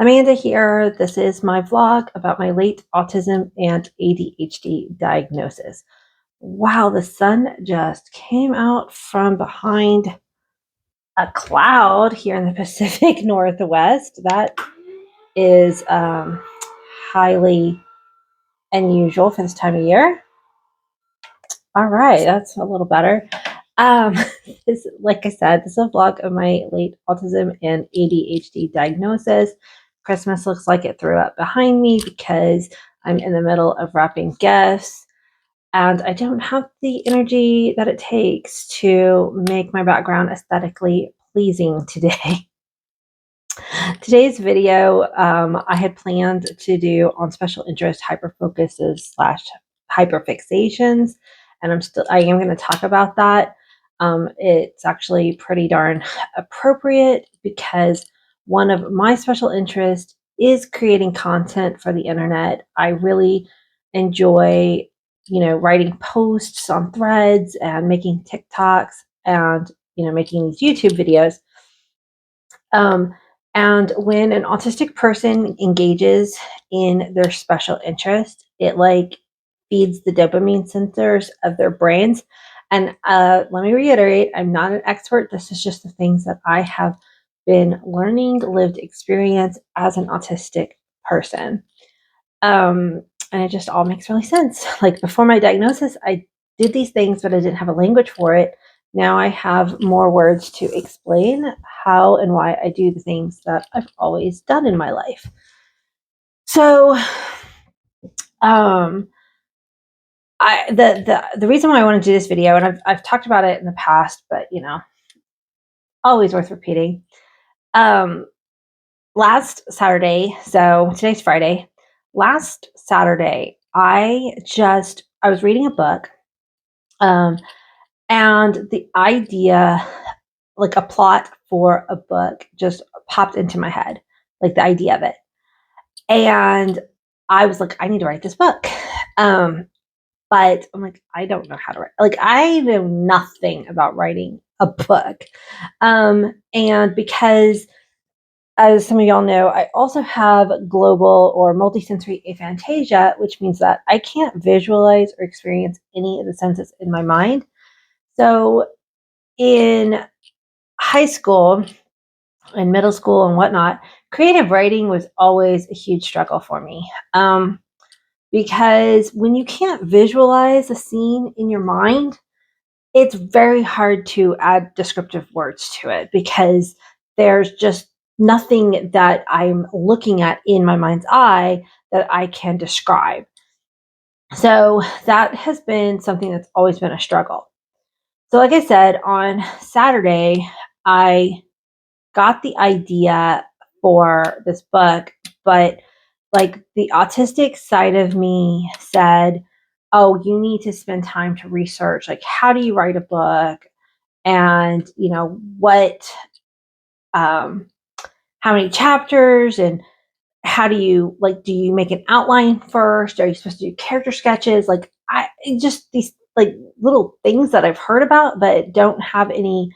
Amanda here. This is my vlog about my late autism and ADHD diagnosis. Wow, the sun just came out from behind a cloud here in the Pacific Northwest. That is highly unusual for this time of year. All right, that's a little better. Like I said, this is a vlog of my late autism and ADHD diagnosis. Christmas looks like it threw up behind me because I'm in the middle of wrapping gifts and I don't have the energy that it takes to make my background aesthetically pleasing today. Today's video, I had planned to do on special interest hyperfocuses slash hyperfixations, and I am going to talk about that. It's actually pretty darn appropriate because one of my special interests is creating content for the internet. I really enjoy, writing posts on threads and making TikToks and, making these YouTube videos. And when an autistic person engages in their special interest, it feeds the dopamine sensors of their brains. And let me reiterate, I'm not an expert. This is just the things that I have been learning, lived experience as an autistic person. And it just all makes really sense. Like before my diagnosis, I did these things, but I didn't have a language for it. Now I have more words to explain how and why I do the things that I've always done in my life. So, the reason why I want to do this video, and I've talked about it in the past, but always worth repeating. Last Saturday, so today's Friday. Last Saturday, I was reading a book, and the idea, like a plot for a book, just popped into my head, like the idea of it. And I was like, I need to write this book. But I'm like, I don't know how to write. Like, I know nothing about writing a book. And because, as some of y'all know, I also have global or multisensory aphantasia, which means that I can't visualize or experience any of the senses in my mind. So in high school and middle school and whatnot, creative writing was always a huge struggle for me. Because when you can't visualize a scene in your mind, it's very hard to add descriptive words to it because there's just nothing that I'm looking at in my mind's eye that I can describe. So that has been something that's always been a struggle. So like I said, on Saturday, I got the idea for this book, but like the autistic side of me said, oh, you need to spend time to research, like how do you write a book, and what how many chapters, and how do you do you make an outline first, are you supposed to do character sketches, like I just these like little things that I've heard about but don't have any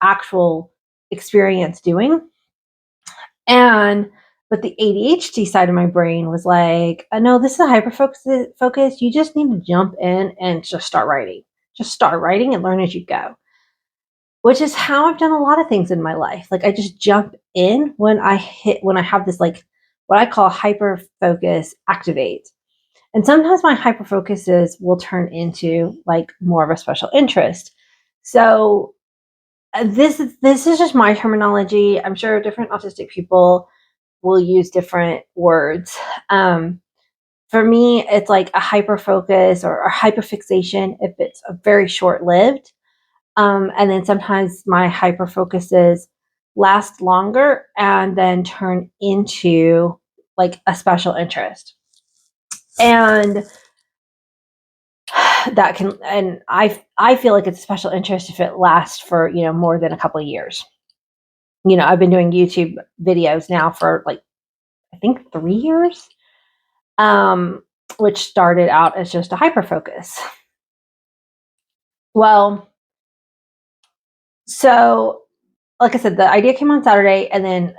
actual experience doing. But the ADHD side of my brain was like, no, this is a hyperfocus. You just need to jump in and just start writing. Just start writing and learn as you go. Which is how I've done a lot of things in my life. Like I just jump in when I have this what I call hyperfocus activate. And sometimes my hyperfocuses will turn into more of a special interest. So this is just my terminology. I'm sure different autistic people will use different words. For me, it's like a hyperfocus or a hyperfixation if it's a very short-lived. And then sometimes my hyperfocuses last longer and then turn into a special interest. And that can, and I feel like it's a special interest if it lasts for, more than a couple of years. I've been doing YouTube videos now for I think 3 years, which started out as just a hyperfocus. Well, so like I said, the idea came on Saturday, and then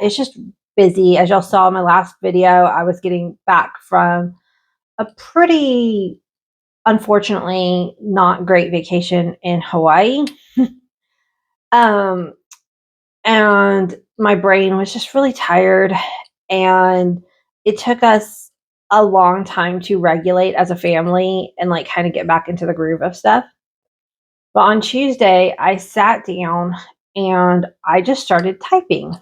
it's just busy. As y'all saw in my last video, I was getting back from a pretty, unfortunately, not great vacation in Hawaii. um, and my brain was just really tired, and it took us a long time to regulate as a family and like kind of get back into the groove of stuff. But on Tuesday, I sat down and I just started typing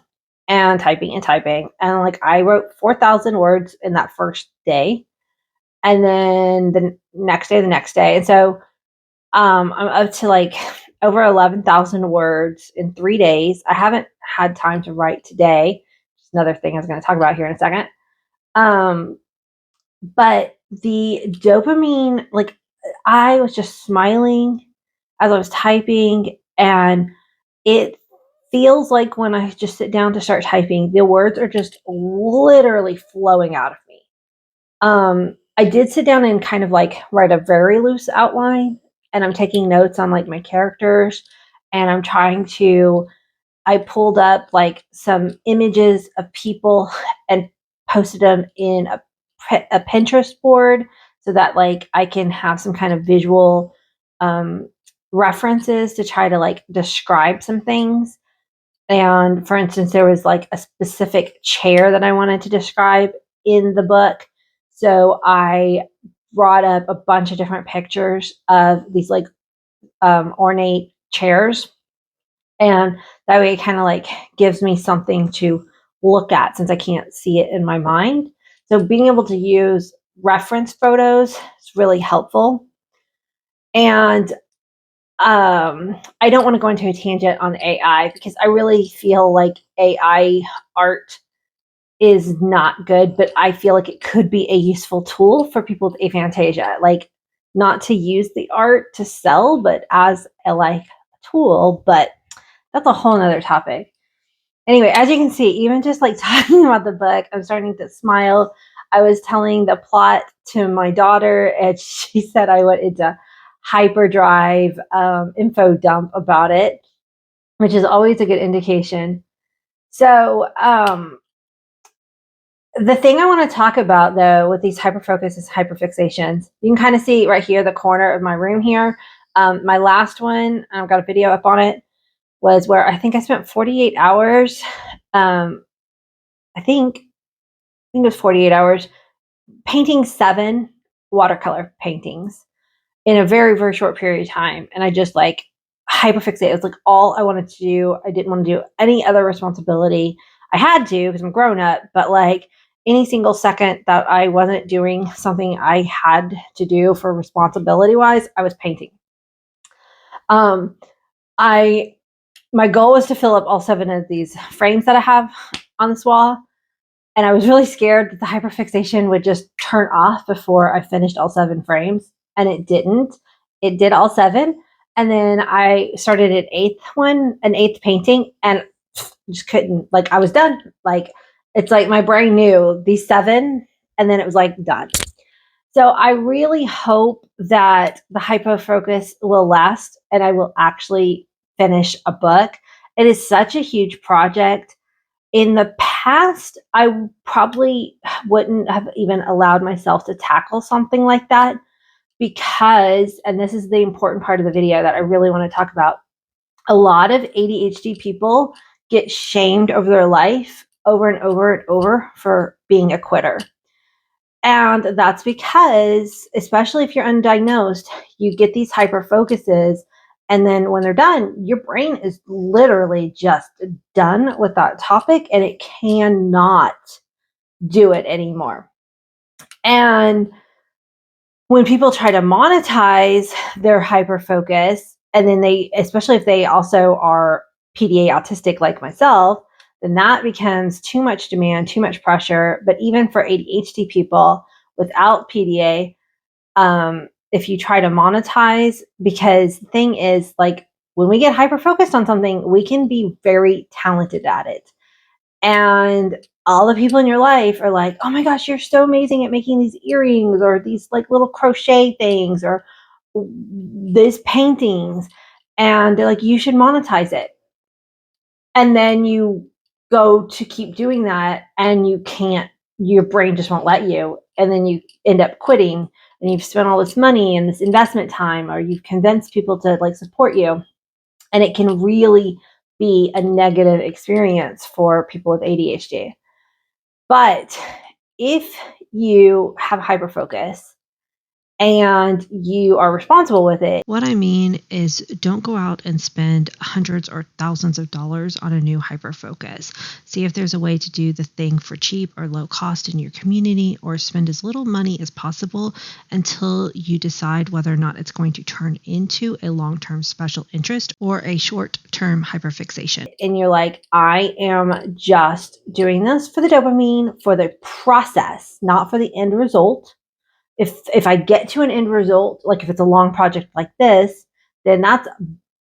and typing and typing. And like I wrote 4,000 words in that first day. And then the next day, the next day. And so I'm up to like over 11,000 words in 3 days. I haven't had time to write today. Just another thing I was going to talk about here in a second. But the dopamine, like I was just smiling as I was typing, and it feels like when I just sit down to start typing, the words are just literally flowing out of me. I did sit down and kind of like write a very loose outline, and I'm taking notes on like my characters, and I pulled up like some images of people and posted them in a Pinterest board so that like I can have some kind of visual um, references to try to like describe some things. And for instance, there was like a specific chair that I wanted to describe in the book. So I brought up a bunch of different pictures of these like ornate chairs. And that way it kind of like gives me something to look at since I can't see it in my mind. So being able to use reference photos is really helpful. And I don't want to go into a tangent on AI because I really feel like AI art is not good, but I feel like it could be a useful tool for people with aphantasia. Like not to use the art to sell, but as a like tool. But that's a whole nother topic. Anyway, as you can see, even just like talking about the book, I'm starting to smile. I was telling the plot to my daughter, and she said I wanted to hyperdrive info dump about it, which is always a good indication. So the thing I want to talk about though with these hyperfocus is hyperfixations. You can kind of see right here, the corner of my room here. My last one, I've got a video up on it, was where I think I spent 48 hours. I think it was 48 hours painting 7 watercolor paintings in a very, very short period of time. And I just like hyperfixate. It was like all I wanted to do. I didn't want to do any other responsibility. I had to because I'm grown up, but like any single second that I wasn't doing something I had to do for responsibility wise, I was painting. My goal was to fill up all 7 of these frames that I have on this wall. And I was really scared that the hyperfixation would just turn off before I finished all 7 frames. And it didn't. It did all 7. And then I started an eighth painting, and just couldn't, like, I was done. Like, it's like my brain knew these 7, and then it was like done. So I really hope that the hyperfocus will last and I will actually finish a book. It is such a huge project. In the past, I probably wouldn't have even allowed myself to tackle something like that because, and this is the important part of the video that I really want to talk about, a lot of ADHD people get shamed over their life over and over and over for being a quitter. And that's because, especially if you're undiagnosed, you get these hyper focuses. And then when they're done, your brain is literally just done with that topic and it cannot do it anymore. And when people try to monetize their hyper focus, and then especially if they also are PDA autistic like myself, then that becomes too much demand, too much pressure. But even for ADHD people without PDA, if you try to monetize, because the thing is, like, when we get hyper focused on something, we can be very talented at it. And all the people in your life are like, oh my gosh, you're so amazing at making these earrings or these like little crochet things or these paintings. And they're like, you should monetize it. And then you go to keep doing that and you can't, your brain just won't let you. And then you end up quitting and you've spent all this money and this investment time, or you've convinced people to like support you. And it can really be a negative experience for people with ADHD. But if you have hyperfocus and you are responsible with it. What I mean is, don't go out and spend hundreds or thousands of dollars on a new hyperfocus. See if there's a way to do the thing for cheap or low cost in your community, or spend as little money as possible until you decide whether or not it's going to turn into a long-term special interest or a short-term hyperfixation. And you're like, I am just doing this for the dopamine, for the process, not for the end result. If I get to an end result, like if it's a long project like this, then that's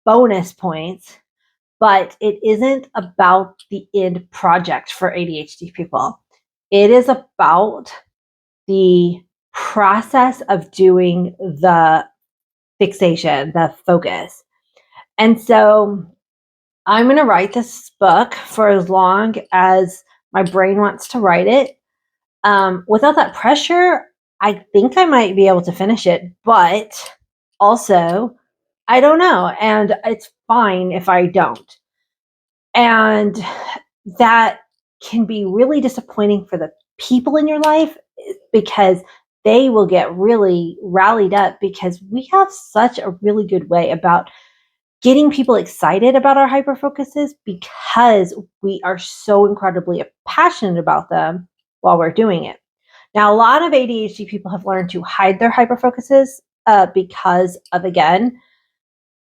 bonus points. But it isn't about the end project for ADHD people. It is about the process of doing the fixation, the focus. And so I'm going to write this book for as long as my brain wants to write it. Without that pressure, I think I might be able to finish it, but also I don't know. And it's fine if I don't. And that can be really disappointing for the people in your life, because they will get really rallied up, because we have such a really good way about getting people excited about our hyperfocuses, because we are so incredibly passionate about them while we're doing it. Now, a lot of ADHD people have learned to hide their hyperfocuses because of, again,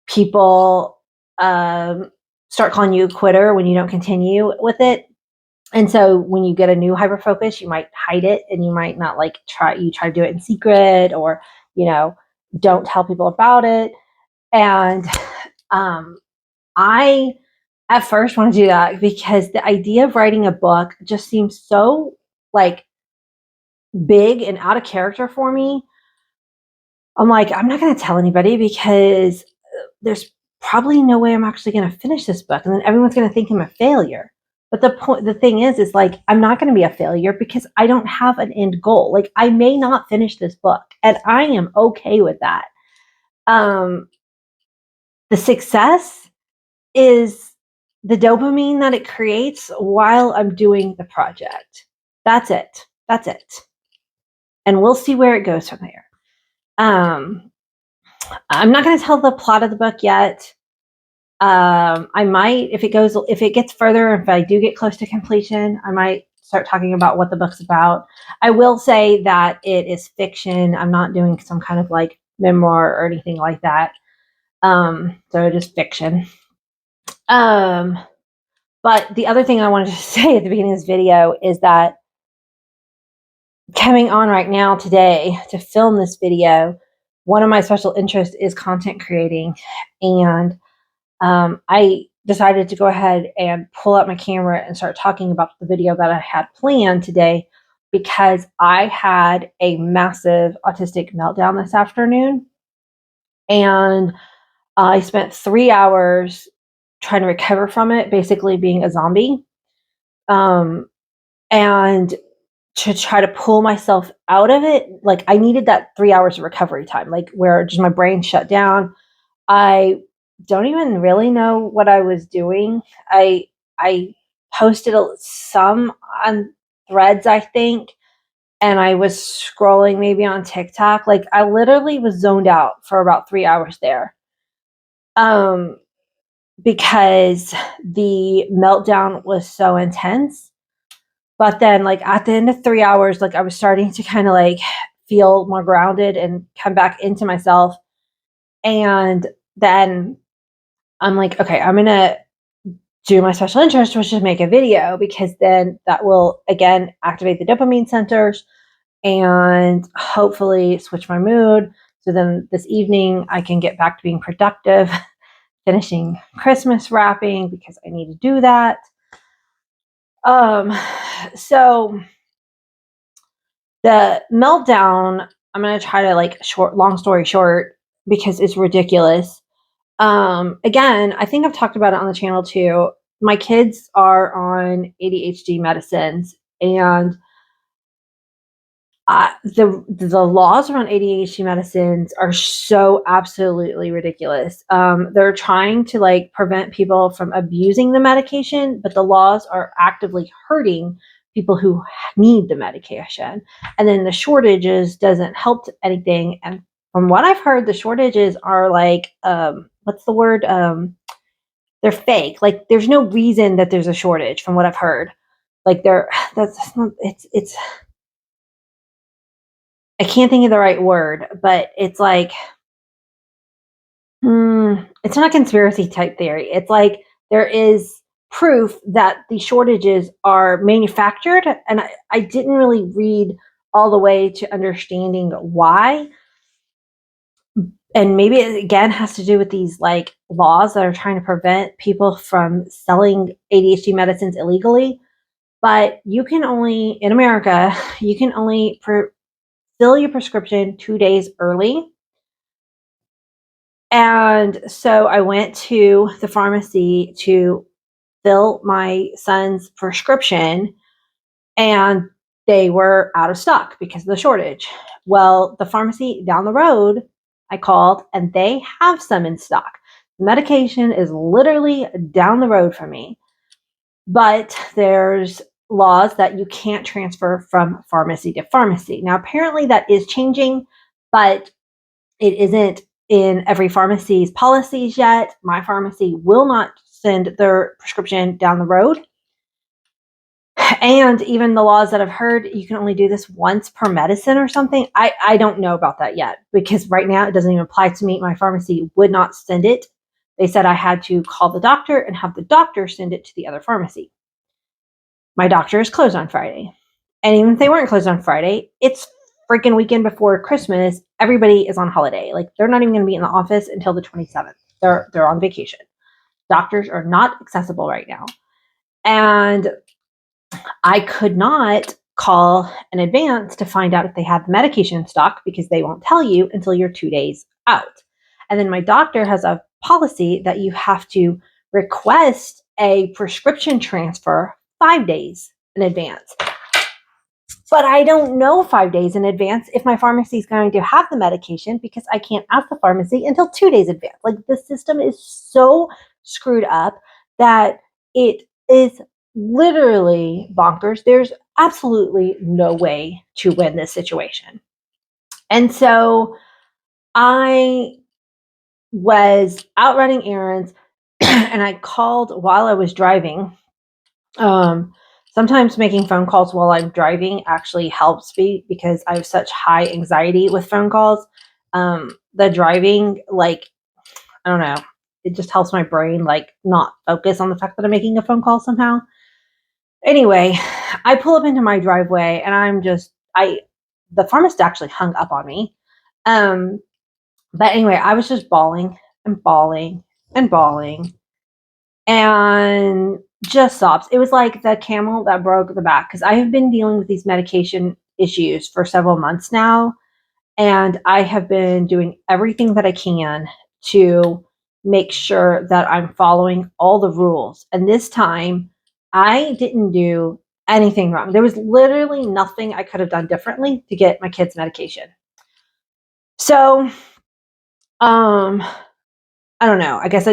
people start calling you a quitter when you don't continue with it. And so when you get a new hyperfocus, you might hide it, and you might not try to do it in secret, or, don't tell people about it. And I at first want to do that because the idea of writing a book just seems so big and out of character for me. I'm like, I'm not going to tell anybody, because there's probably no way I'm actually going to finish this book, and then everyone's going to think I'm a failure. But the thing is I'm not going to be a failure because I don't have an end goal. I may not finish this book, and I am okay with that. The success is the dopamine that it creates while I'm doing the project. That's it. And we'll see where it goes from there. I'm not going to tell the plot of the book yet. I might, if it gets further, if I do get close to completion, I might start talking about what the book's about. I will say that it is fiction. I'm not doing some kind of memoir or anything like that. So it is fiction. But the other thing I wanted to say at the beginning of this video is that coming on right now today to film this video, one of my special interests is content creating. And I decided to go ahead and pull out my camera and start talking about the video that I had planned today, because I had a massive autistic meltdown this afternoon. And I spent 3 hours trying to recover from it, basically being a zombie. And to try to pull myself out of it, I needed that 3 hours of recovery time, where just my brain shut down. I don't even really know what I was doing. I posted some on Threads, I think, and I was scrolling maybe on TikTok. I literally was zoned out for about 3 hours there. Because the meltdown was so intense. But then at the end of 3 hours, I was starting to kind of feel more grounded and come back into myself. And then I'm like, okay, I'm going to do my special interest, which is make a video, because then that will, again, activate the dopamine centers and hopefully switch my mood. So then this evening I can get back to being productive, finishing Christmas wrapping, because I need to do that. So the meltdown, I'm going to try to long story short, because it's ridiculous. Again, I think I've talked about it on the channel too. my kids are on ADHD medicines, and the laws around ADHD medicines are so absolutely ridiculous. They're trying to like prevent people from abusing the medication, but the laws are actively hurting people who need the medication. And then the shortages doesn't help anything. And from what I've heard, the shortages are like, what's the word? They're fake. Like there's no reason that there's a shortage from what I've heard. Like that's not, it's I can't think of the right word, but it's like, it's not a conspiracy type theory. It's like there is proof that the shortages are manufactured, and I didn't really read all the way to understanding why. And maybe it again has to do with these like laws that are trying to prevent people from selling ADHD medicines illegally. But you can only, in America, you can only fill your prescription 2 days early. And so I went to the pharmacy to fill my son's prescription, and they were out of stock because of the shortage. Well, the pharmacy down the road, I called, and they have some in stock. The medication is literally down the road from me, but there's laws that you can't transfer from pharmacy to pharmacy. Now, apparently that is changing, but it isn't in every pharmacy's policies yet. My pharmacy will not send their prescription down the road. And even the laws that I've heard, you can only do this once per medicine or something. I don't know about that yet, because right now it doesn't even apply to me. My pharmacy would not send it. They said I had to call the doctor and have the doctor send it to the other pharmacy. My doctor is closed on Friday. And even if they weren't closed on Friday, it's freaking weekend before Christmas. Everybody is on holiday. Like they're not even going to be in the office until the 27th. They're on vacation. Doctors are not accessible right now. And I could not call in advance to find out if they had the medication in stock, because they won't tell you until you're 2 days out. And then my doctor has a policy that you have to request a prescription transfer 5 days in advance. But I don't know 5 days in advance if my pharmacy is going to have the medication, because I can't ask the pharmacy until 2 days in advance. Like the system is so screwed up that it is literally bonkers. There's absolutely no way to win this situation. And so I was out running errands and I called while I was driving. Sometimes making phone calls while I'm driving actually helps me, because I have such high anxiety with phone calls. The driving, like, I don't know, it just helps my brain like not focus on the fact that I'm making a phone call somehow. Anyway, I pull up into my driveway and the pharmacist actually hung up on me. But anyway, I was just bawling and bawling and bawling and just sobs. It was like the camel that broke the back, because I have been dealing with these medication issues for several months now, and I have been doing everything that I can to make sure that I'm following all the rules. And this time, I didn't do anything wrong. There was literally nothing I could have done differently to get my kids medication. So, I don't know. I guess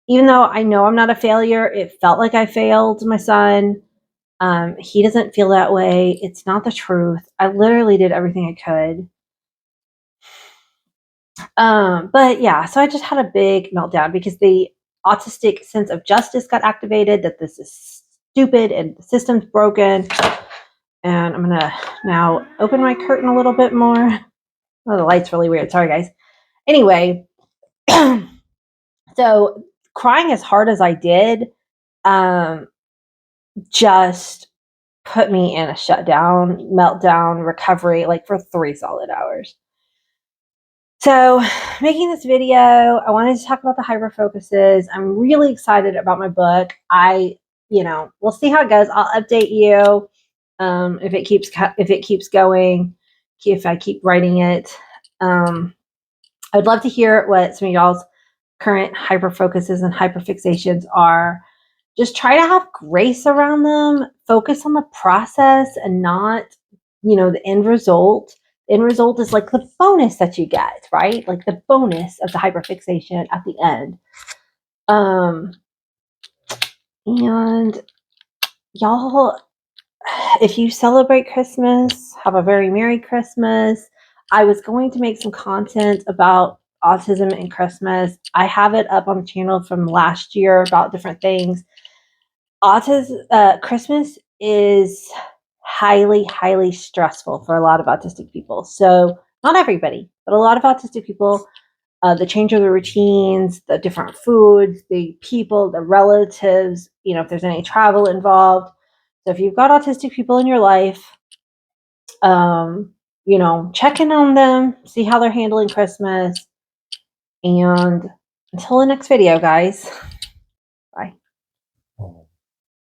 even though I know I'm not a failure, it felt like I failed my son. He doesn't feel that way. It's not the truth. I literally did everything I could. But yeah, so I just had a big meltdown because the autistic sense of justice got activated, that this is stupid and the system's broken. And I'm going to now open my curtain a little bit more. Oh, the light's really weird. Sorry, guys. Anyway, so crying as hard as I did, just put me in a shutdown, meltdown, recovery, like for 3 solid hours. So making this video, I wanted to talk about the hyperfocuses. I'm really excited about my book. We'll see how it goes. I'll update you if it keeps going, if I keep writing it. I'd love to hear what some of y'all's current hyperfocuses and hyperfixations are. just try to have grace around them, focus on the process and not, the end result. The end result is like the bonus that you get, right? Like the bonus of the hyperfixation at the end. And y'all, if you celebrate Christmas, have a very Merry Christmas. I was going to make some content about autism and Christmas. I have it up on the channel from last year about different things. Christmas is highly, highly stressful for a lot of autistic people. So not everybody, but a lot of autistic people, the change of the routines, the different foods, the people, the relatives, if there's any travel involved. So if you've got autistic people in your life, check in on them, see how they're handling Christmas. And until the next video, guys.